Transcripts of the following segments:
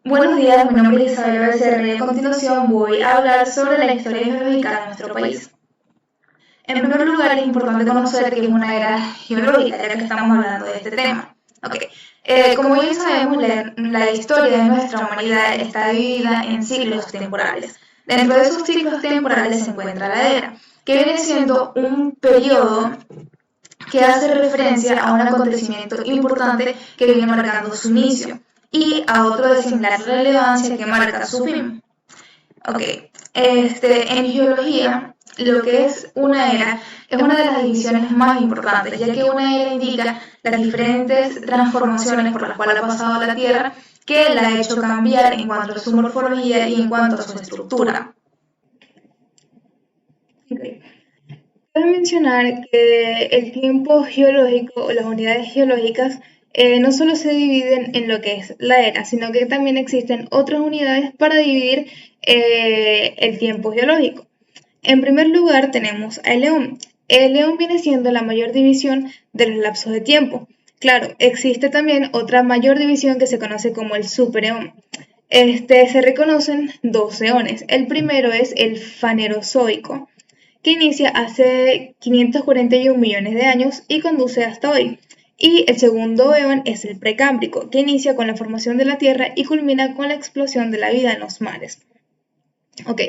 Buenos días, mi nombre es Isabel Becerra y a continuación voy a hablar sobre la historia geológica de nuestro país. En primer lugar, es importante conocer que es una era geológica, ya que estamos hablando de este tema. Okay. Como bien sabemos, la historia de nuestra humanidad está dividida en ciclos temporales. Dentro de esos ciclos temporales se encuentra la era, que viene siendo un periodo que hace referencia a un acontecimiento importante que viene marcando su inicio y a otro de similar relevancia que marca su fin. Ok, en geología, lo que es una era es una de las divisiones más importantes, ya que una era indica las diferentes transformaciones por las cuales ha pasado la Tierra, que la ha hecho cambiar en cuanto a su morfología y en cuanto a su estructura. Okay. Cabe mencionar que el tiempo geológico o las unidades geológicas no solo se dividen en lo que es la era, sino que también existen otras unidades para dividir el tiempo geológico. En primer lugar tenemos al eón. El eón viene siendo la mayor división de los lapsos de tiempo. Claro, existe también otra mayor división que se conoce como el supereón. Se reconocen dos eones. El primero es el fanerozoico, que inicia hace 541 millones de años y conduce hasta hoy. Y el segundo eón es el precámbrico, que inicia con la formación de la Tierra y culmina con la explosión de la vida en los mares. Ok,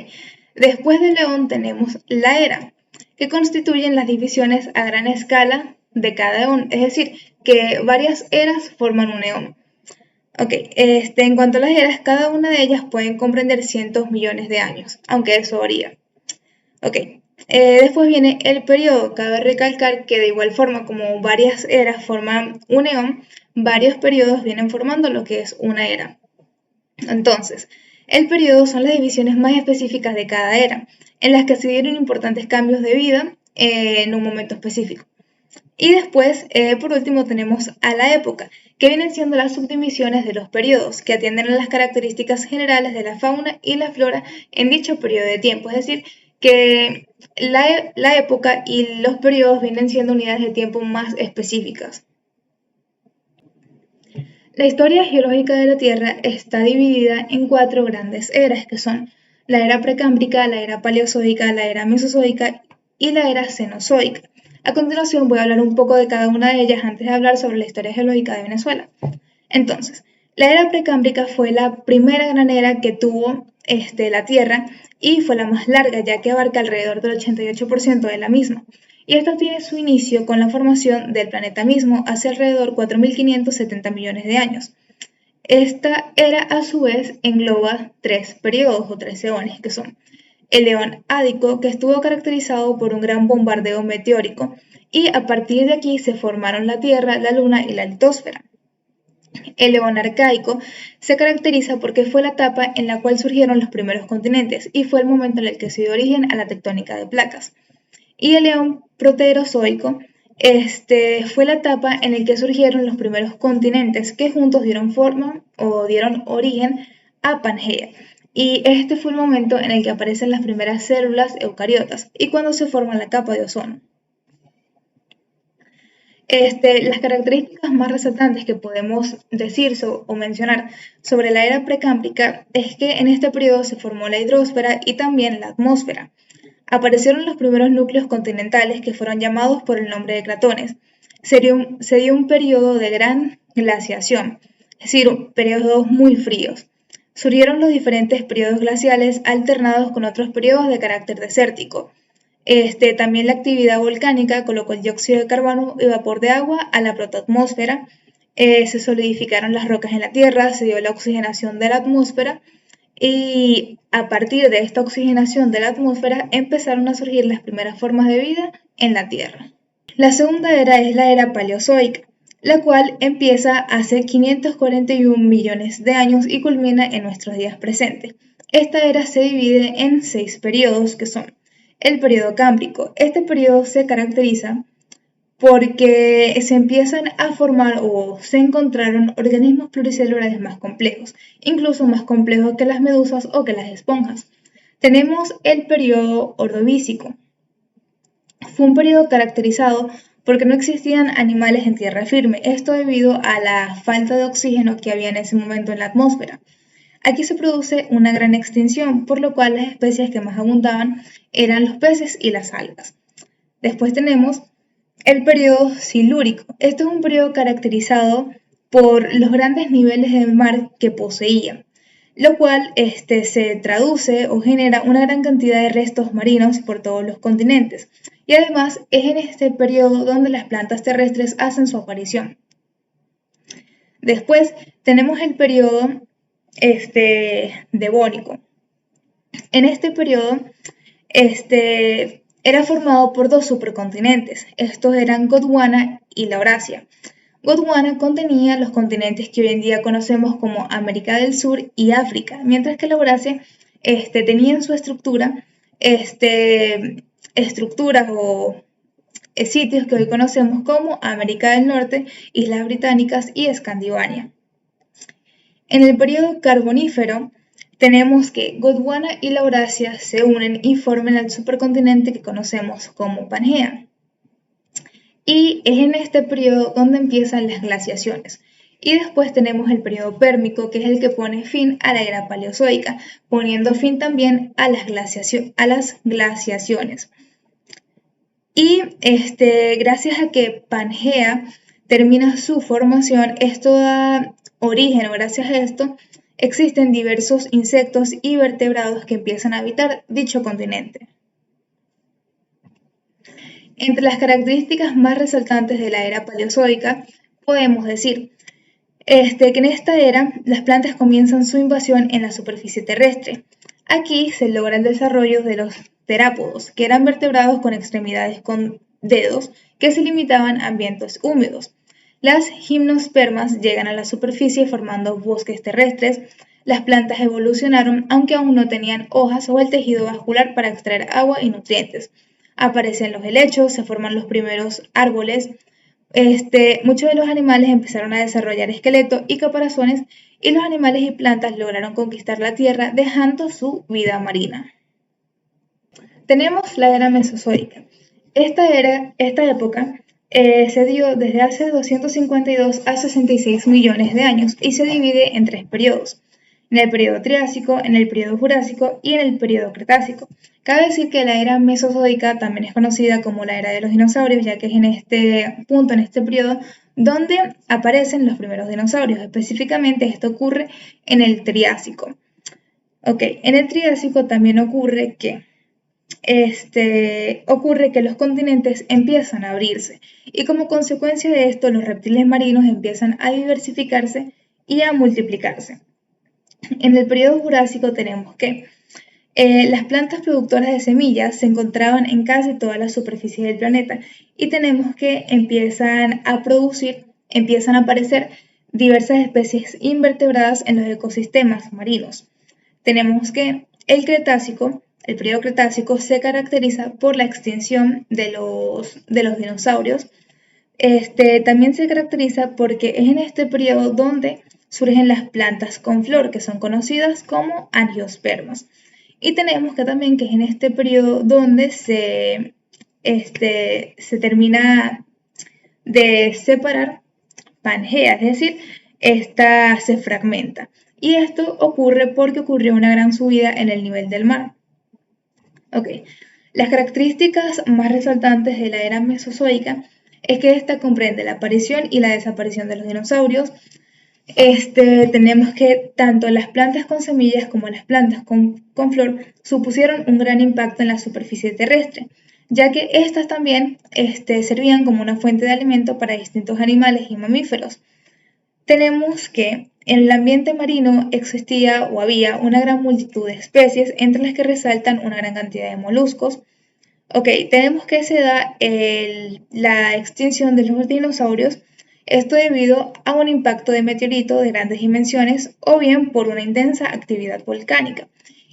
después del eón tenemos la era, que constituyen las divisiones a gran escala de cada eón, es decir, que varias eras forman un eón. Ok, en cuanto a las eras, cada una de ellas pueden comprender cientos millones de años, aunque eso varía. Ok, después viene el periodo. Cabe recalcar que de igual forma como varias eras forman un eón, varios periodos vienen formando lo que es una era. Entonces, el periodo son las divisiones más específicas de cada era, en las que se dieron importantes cambios de vida en un momento específico. Y después, por último, tenemos a la época, que vienen siendo las subdivisiones de los periodos, que atienden a las características generales de la fauna y la flora en dicho periodo de tiempo. Es decir, que la época y los periodos vienen siendo unidades de tiempo más específicas. La historia geológica de la Tierra está dividida en cuatro grandes eras, que son la era precámbrica, la era paleozoica, la era mesozoica y la era cenozoica. A continuación voy a hablar un poco de cada una de ellas antes de hablar sobre la historia geológica de Venezuela. Entonces, la era precámbrica fue la primera gran era que tuvo la Tierra y fue la más larga, ya que abarca alrededor del 88% de la misma. Y esto tiene su inicio con la formación del planeta mismo hace alrededor de 4.570 millones de años. Esta era a su vez engloba tres periodos o tres eones, que son el eón ádico, que estuvo caracterizado por un gran bombardeo meteórico, y a partir de aquí se formaron la Tierra, la Luna y la litosfera. El eón arcaico se caracteriza porque fue la etapa en la cual surgieron los primeros continentes y fue el momento en el que se dio origen a la tectónica de placas. Y el eón proterozoico fue la etapa en la que surgieron los primeros continentes que juntos dieron forma o dieron origen a Pangea. Y este fue el momento en el que aparecen las primeras células eucariotas y cuando se forma la capa de ozono. Las características más resaltantes que podemos decir o mencionar sobre la era precámbrica es que en este periodo se formó la hidrosfera y también la atmósfera. Aparecieron los primeros núcleos continentales que fueron llamados por el nombre de cratones. Se dio un periodo de gran glaciación, es decir, periodos muy fríos. Surgieron los diferentes periodos glaciales alternados con otros periodos de carácter desértico. También la actividad volcánica colocó el dióxido de carbono y vapor de agua a la protoatmósfera. Se solidificaron las rocas en la Tierra, se dio la oxigenación de la atmósfera y a partir de esta oxigenación de la atmósfera empezaron a surgir las primeras formas de vida en la Tierra. La segunda era es la era paleozoica, la cual empieza hace 541 millones de años y culmina en nuestros días presentes. Esta era se divide en 6 periodos que son el periodo cámbrico. Este periodo se caracteriza porque se empiezan a formar o se encontraron organismos pluricelulares más complejos, incluso más complejos que las medusas o que las esponjas. Tenemos el periodo ordovícico. Fue un periodo caracterizado porque no existían animales en tierra firme, esto debido a la falta de oxígeno que había en ese momento en la atmósfera. Aquí se produce una gran extinción, por lo cual las especies que más abundaban eran los peces y las algas. Después tenemos el periodo silúrico. Este es un periodo caracterizado por los grandes niveles del mar que poseía, lo cual se traduce o genera una gran cantidad de restos marinos por todos los continentes. Y además es en este periodo donde las plantas terrestres hacen su aparición. Después tenemos el periodo devónico. En este periodo era formado por dos supercontinentes. Estos eran Gondwana y la Eurasia. Gondwana contenía los continentes que hoy en día conocemos como América del Sur y África, mientras que la Eurasia tenía en su estructura estructuras o sitios que hoy conocemos como América del Norte, Islas Británicas y Escandinavia. En el periodo carbonífero tenemos que Gondwana y la Eurasia se unen y forman el supercontinente que conocemos como Pangea. Y es en este periodo donde empiezan las glaciaciones. Y después tenemos el periodo pérmico, que es el que pone fin a la era paleozoica, poniendo fin también a las glaciaciones. Y gracias a que Pangea termina su formación, esto da origen, o gracias a esto, existen diversos insectos y vertebrados que empiezan a habitar dicho continente. Entre las características más resaltantes de la era paleozoica, podemos decir que en esta era las plantas comienzan su invasión en la superficie terrestre. Aquí se logra el desarrollo de los terápodos, que eran vertebrados con extremidades con dedos que se limitaban a ambientes húmedos. Las gimnospermas llegan a la superficie formando bosques terrestres. Las plantas evolucionaron aunque aún no tenían hojas o el tejido vascular para extraer agua y nutrientes. Aparecen los helechos, se forman los primeros árboles. Muchos de los animales empezaron a desarrollar esqueletos y caparazones y los animales y plantas lograron conquistar la tierra dejando su vida marina. Tenemos la era mesozoica. Esta época se dio desde hace 252 a 66 millones de años y se divide en tres periodos. En el periodo Triásico, en el periodo Jurásico y en el periodo Cretácico. Cabe decir que la era mesozoica también es conocida como la era de los dinosaurios, ya que es en este punto, en este periodo, donde aparecen los primeros dinosaurios. Específicamente esto ocurre en el Triásico. En el Triásico también ocurre que los continentes empiezan a abrirse y como consecuencia de esto los reptiles marinos empiezan a diversificarse y a multiplicarse. En el periodo Jurásico tenemos que las plantas productoras de semillas se encontraban en casi toda la superficie del planeta y tenemos que empiezan a aparecer diversas especies invertebradas en los ecosistemas marinos. Tenemos que el periodo Cretácico se caracteriza por la extinción de los dinosaurios. También se caracteriza porque es en este periodo donde surgen las plantas con flor, que son conocidas como angiospermas. Y tenemos que también que es en este periodo donde se termina de separar Pangea, es decir, esta se fragmenta. Y esto ocurre porque ocurrió una gran subida en el nivel del mar. Las características más resaltantes de la era mesozoica es que esta comprende la aparición y la desaparición de los dinosaurios. Tenemos que tanto las plantas con semillas como las plantas con flor supusieron un gran impacto en la superficie terrestre, ya que estas también servían como una fuente de alimento para distintos animales y mamíferos. Tenemos que en el ambiente marino existía o había una gran multitud de especies, entre las que resaltan una gran cantidad de moluscos. Tenemos que se da la extinción de los dinosaurios, esto debido a un impacto de meteorito de grandes dimensiones o bien por una intensa actividad volcánica.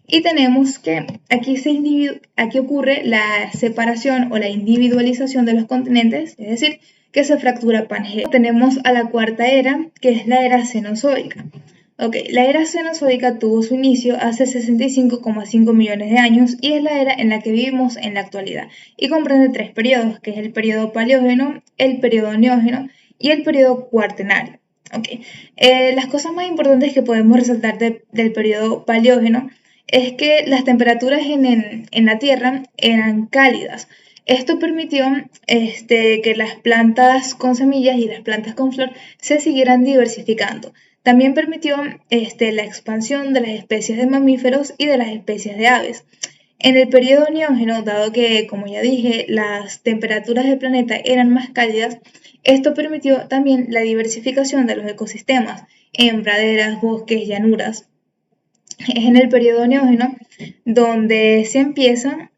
Y tenemos que aquí ocurre la separación o la individualización de los continentes, es decir, que se fractura Pangea. Tenemos a la cuarta era, que es la era cenozoica. La era cenozoica tuvo su inicio hace 65,5 millones de años y es la era en la que vivimos en la actualidad y comprende tres periodos, que es el periodo paleógeno, el periodo neógeno y el periodo cuaternario. Ok. Las cosas más importantes que podemos resaltar del periodo paleógeno es que las temperaturas en la Tierra eran cálidas. Esto permitió que las plantas con semillas y las plantas con flor se siguieran diversificando. También permitió la expansión de las especies de mamíferos y de las especies de aves. En el periodo neógeno, dado que, como ya dije, las temperaturas del planeta eran más cálidas, esto permitió también la diversificación de los ecosistemas en praderas, bosques, llanuras. Es en el periodo neógeno donde se empieza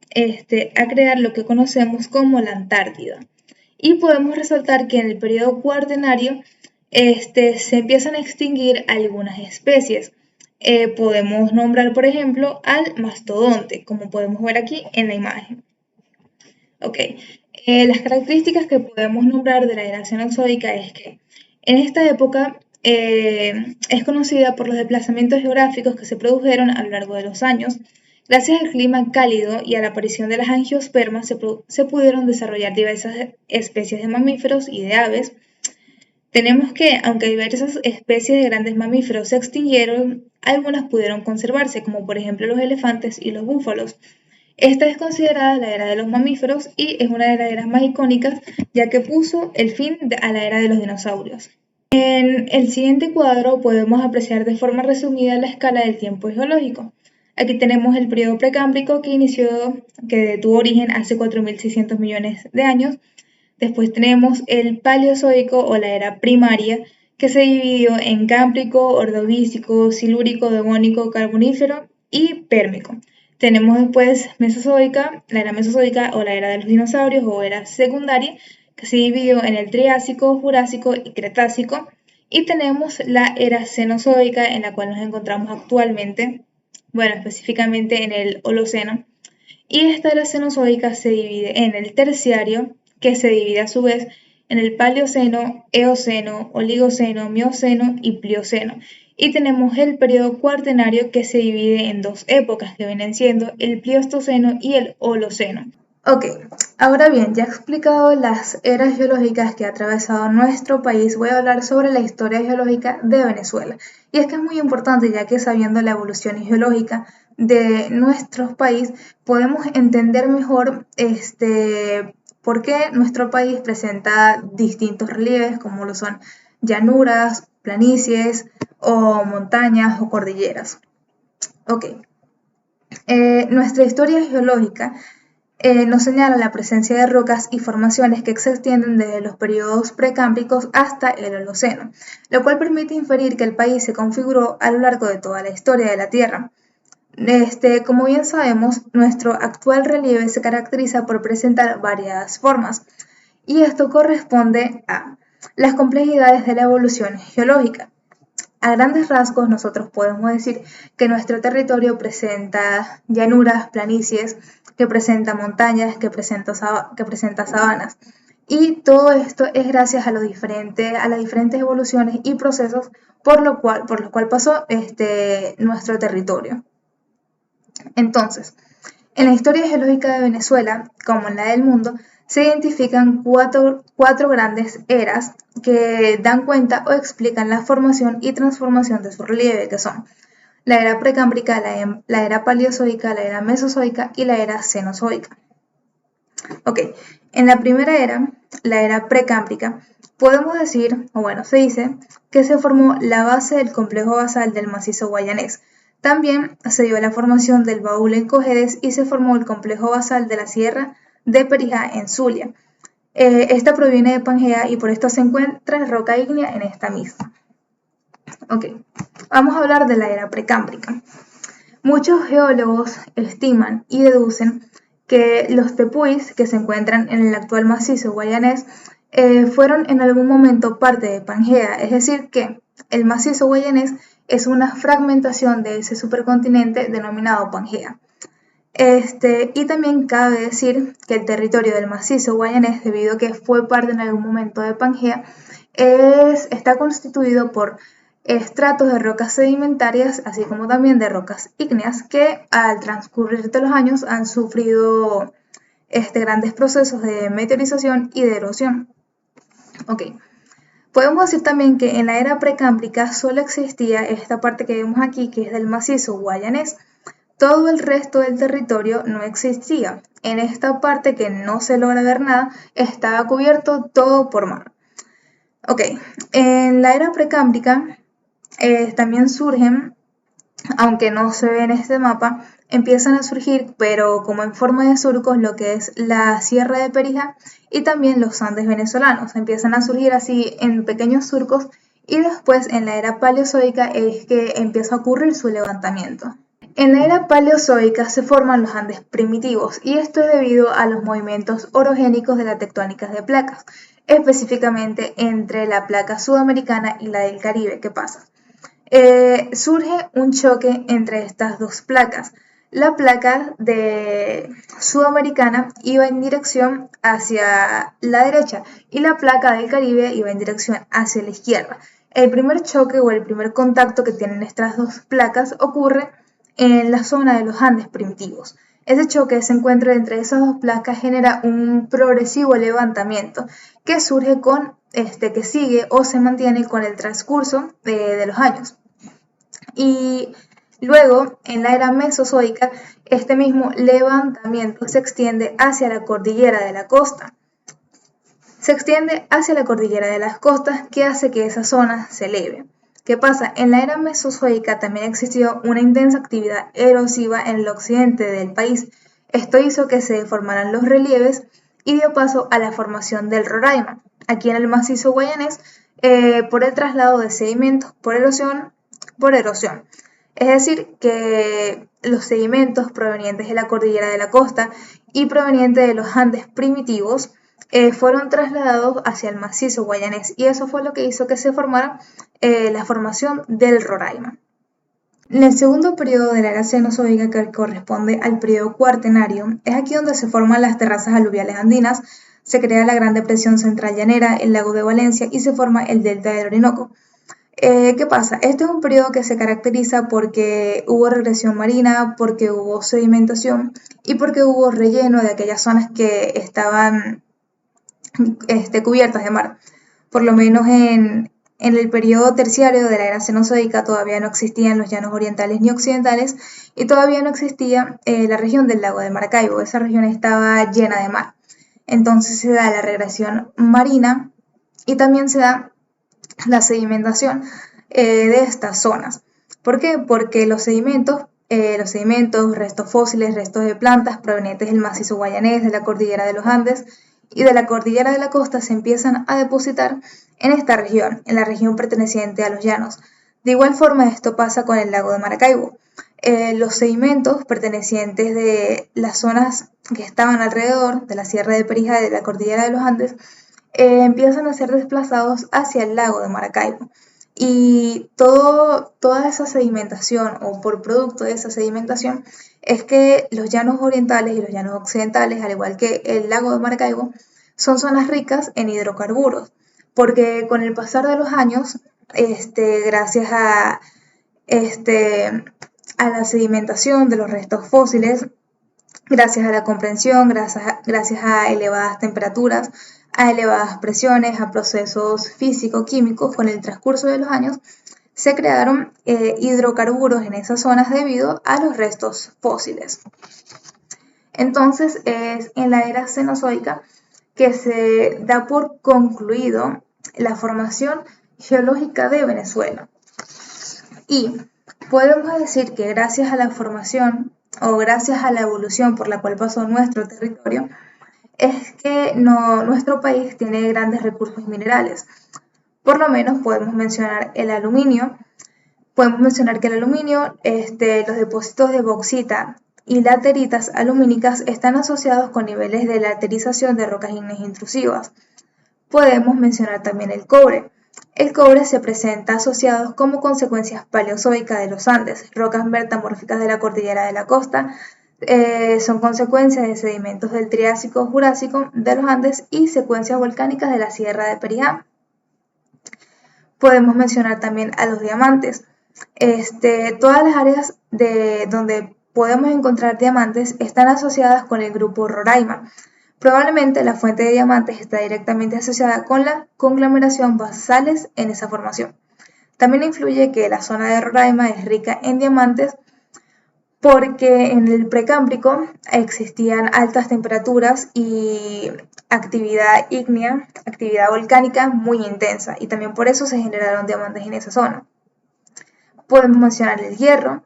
a crear lo que conocemos como la Antártida. Y podemos resaltar que en el periodo cuaternario se empiezan a extinguir algunas especies. Podemos nombrar, por ejemplo, al mastodonte, como podemos ver aquí en la imagen. Ok, las características que podemos nombrar de la era cenozoica es que en esta época es conocida por los desplazamientos geográficos que se produjeron a lo largo de los años. Gracias al clima cálido y a la aparición de las angiospermas se pudieron desarrollar diversas especies de mamíferos y de aves. Tenemos que, aunque diversas especies de grandes mamíferos se extinguieron, algunas pudieron conservarse, como por ejemplo los elefantes y los búfalos. Esta es considerada la era de los mamíferos y es una de las eras más icónicas, ya que puso el fin a la era de los dinosaurios. En el siguiente cuadro podemos apreciar de forma resumida la escala del tiempo geológico. Aquí tenemos el periodo precámbrico que tuvo origen hace 4.600 millones de años. Después tenemos el Paleozoico o la era primaria, que se dividió en Cámbrico, Ordovícico, Silúrico, Devónico, Carbonífero y Pérmico. Tenemos después Mesozoica, la era Mesozoica o la era de los dinosaurios o era secundaria, que se dividió en el Triásico, Jurásico y Cretácico. Y tenemos la era Cenozoica, en la cual nos encontramos actualmente, bueno, específicamente en el Holoceno. Y esta era Cenozoica se divide en el Terciario, que se divide a su vez en el Paleoceno, Eoceno, Oligoceno, Mioceno y Plioceno. Y tenemos el periodo cuaternario que se divide en dos épocas que vienen siendo el Pleistoceno y el Holoceno. Ok, ahora bien, ya he explicado las eras geológicas que ha atravesado nuestro país, voy a hablar sobre la historia geológica de Venezuela. Y es que es muy importante, ya que sabiendo la evolución geológica de nuestro país, podemos entender mejor por qué nuestro país presenta distintos relieves, como lo son llanuras, planicies, o montañas o cordilleras. Ok, nuestra historia geológica nos señala la presencia de rocas y formaciones que se extienden desde los periodos precámbricos hasta el Holoceno, lo cual permite inferir que el país se configuró a lo largo de toda la historia de la Tierra. Como bien sabemos, nuestro actual relieve se caracteriza por presentar variadas formas, y esto corresponde a las complejidades de la evolución geológica. A grandes rasgos, nosotros podemos decir que nuestro territorio presenta llanuras, planicies, que presenta montañas, que presenta sabanas. Y todo esto es gracias a las diferentes evoluciones y procesos por lo cual pasó nuestro territorio. Entonces, en la historia geológica de Venezuela, como en la del mundo, se identifican cuatro grandes eras que dan cuenta o explican la formación y transformación de su relieve, que son la era precámbrica, la era paleozoica, la era mesozoica y la era cenozoica. Ok, en la primera era, la era precámbrica, podemos decir, o bueno, se dice, que se formó la base del complejo basal del macizo guayanés. También se dio la formación del Baúl en Cojedes y se formó el complejo basal de la Sierra de Perijá en Zulia. Esta proviene de Pangea y por esto se encuentra roca ígnea en esta misma. Ok, vamos a hablar de la era precámbrica. Muchos geólogos estiman y deducen que los tepuis que se encuentran en el actual macizo guayanés fueron en algún momento parte de Pangea, es decir que el macizo guayanés es una fragmentación de ese supercontinente denominado Pangea. Y también cabe decir que el territorio del macizo guayanés, debido a que fue parte en algún momento de Pangea, está constituido por estratos de rocas sedimentarias, así como también de rocas ígneas, que al transcurrir de los años han sufrido grandes procesos de meteorización y de erosión. Ok, Podemos decir también que en la era precámbrica solo existía esta parte que vemos aquí, que es del macizo guayanés. Todo el resto del territorio no existía. En esta parte que no se logra ver nada, estaba cubierto todo por mar. Ok, en la era precámbrica también surgen, aunque no se ve en este mapa, empiezan a surgir, pero como en forma de surcos, lo que es la Sierra de Perijá y también los Andes venezolanos. Empiezan a surgir así en pequeños surcos y después en la era paleozoica es que empieza a ocurrir su levantamiento. En la era paleozoica se forman los Andes primitivos y esto es debido a los movimientos orogénicos de las tectónicas de placas, específicamente entre la placa sudamericana y la del Caribe. ¿Qué pasa? Surge un choque entre estas dos placas. La placa de sudamericana iba en dirección hacia la derecha y la placa del Caribe iba en dirección hacia la izquierda. El primer choque o el primer contacto que tienen estas dos placas ocurre en la zona de los Andes primitivos. Ese choque se encuentra entre esas dos placas genera un progresivo levantamiento que surge con que sigue o se mantiene con el transcurso de los años. Y luego, en la era mesozoica, este mismo levantamiento se extiende hacia la cordillera de la costa. Se extiende hacia la cordillera de las costas, que hace que esa zona se eleve. ¿Qué pasa? En la era mesozoica también existió una intensa actividad erosiva en el occidente del país. Esto hizo que se deformaran los relieves y dio paso a la formación del Roraima, aquí en el macizo guayanés, por el traslado de sedimentos por erosión. Es decir, que los sedimentos provenientes de la cordillera de la costa y provenientes de los Andes primitivos fueron trasladados hacia el macizo guayanés y eso fue lo que hizo que se formara la formación del Roraima. En el segundo periodo de la era cenozoica, que corresponde al periodo cuaternario, es aquí donde se forman las terrazas aluviales andinas, se crea la Gran Depresión Central Llanera, el lago de Valencia y se forma el delta del Orinoco. ¿Qué pasa? Este es un periodo que se caracteriza porque hubo regresión marina, porque hubo sedimentación y porque hubo relleno de aquellas zonas que estaban cubiertas de mar. Por lo menos en el periodo terciario de la era cenozoica todavía no existían los llanos orientales ni occidentales y todavía no existía la región del lago de Maracaibo. Esa región estaba llena de mar. Entonces se da la regresión marina y también se da la sedimentación de estas zonas. ¿Por qué? Porque los sedimentos, restos fósiles, restos de plantas provenientes del macizo guayanés, de la cordillera de los Andes y de la cordillera de la costa se empiezan a depositar en esta región, en la región perteneciente a los llanos. De igual forma esto pasa con el lago de Maracaibo. Los sedimentos pertenecientes de las zonas que estaban alrededor de la Sierra de Perijá y de la cordillera de los Andes empiezan a ser desplazados hacia el lago de Maracaibo. Y toda esa sedimentación o por producto de esa sedimentación es que los llanos orientales y los llanos occidentales, al igual que el lago de Maracaibo, son zonas ricas en hidrocarburos, porque con el pasar de los años, gracias a la sedimentación de los restos fósiles, gracias a la comprensión, gracias a elevadas temperaturas, a elevadas presiones, a procesos físico-químicos, con el transcurso de los años, se crearon hidrocarburos en esas zonas debido a los restos fósiles. Entonces es en la era cenozoica que se da por concluido la formación geológica de Venezuela. Y podemos decir que gracias a la formación o gracias a la evolución por la cual pasó nuestro territorio, es que nuestro país tiene grandes recursos minerales. Por lo menos podemos mencionar el aluminio. Podemos mencionar que el aluminio, los depósitos de bauxita y lateritas alumínicas están asociados con niveles de laterización de rocas ígneas intrusivas. Podemos mencionar también el cobre. El cobre se presenta asociado como consecuencias paleozoicas de los Andes, rocas metamórficas de la cordillera de la costa, son consecuencias de sedimentos del Triásico-Jurásico de los Andes y secuencias volcánicas de la Sierra de Perijá. Podemos mencionar también a los diamantes. Todas las áreas donde podemos encontrar diamantes están asociadas con el grupo Roraima. Probablemente la fuente de diamantes está directamente asociada con la conglomeración basales en esa formación. También influye que la zona de Roraima es rica en diamantes porque en el Precámbrico existían altas temperaturas y actividad ígnea, actividad volcánica muy intensa, y también por eso se generaron diamantes en esa zona. Podemos mencionar el hierro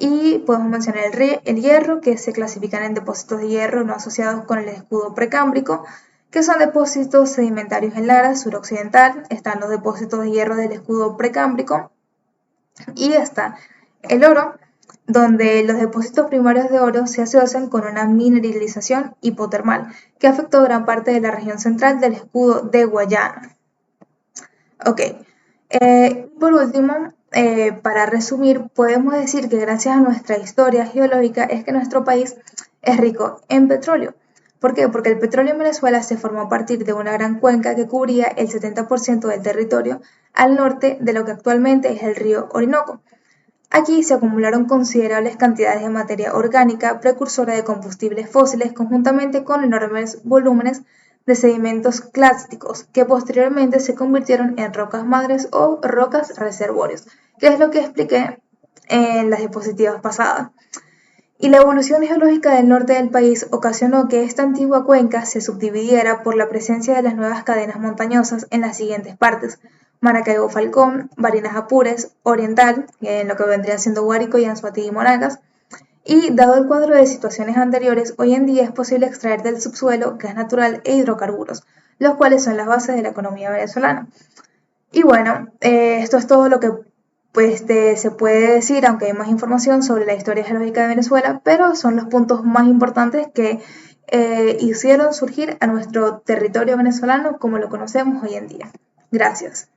y podemos mencionar el hierro, que se clasifican en depósitos de hierro no asociados con el escudo precámbrico, que son depósitos sedimentarios en Lara suroccidental. Están los depósitos de hierro del escudo precámbrico y está el oro, donde los depósitos primarios de oro se asocian con una mineralización hipotermal que afectó gran parte de la región central del escudo de Guayana. Ok, por último, para resumir, podemos decir que gracias a nuestra historia geológica es que nuestro país es rico en petróleo. ¿Por qué? Porque el petróleo en Venezuela se formó a partir de una gran cuenca que cubría el 70% del territorio al norte de lo que actualmente es el río Orinoco. Aquí se acumularon considerables cantidades de materia orgánica precursora de combustibles fósiles conjuntamente con enormes volúmenes de sedimentos clásticos que posteriormente se convirtieron en rocas madres o rocas reservorios, que es lo que expliqué en las diapositivas pasadas. Y la evolución geológica del norte del país ocasionó que esta antigua cuenca se subdividiera por la presencia de las nuevas cadenas montañosas en las siguientes partes: Maracaibo Falcón, Barinas Apures, Oriental, en lo que vendría siendo Guárico, Anzoátegui y Monagas. Y dado el cuadro de situaciones anteriores, hoy en día es posible extraer del subsuelo gas natural e hidrocarburos, los cuales son las bases de la economía venezolana. Y bueno, esto es todo lo que pues, se puede decir, aunque hay más información sobre la historia geológica de Venezuela, pero son los puntos más importantes que hicieron surgir a nuestro territorio venezolano como lo conocemos hoy en día. Gracias.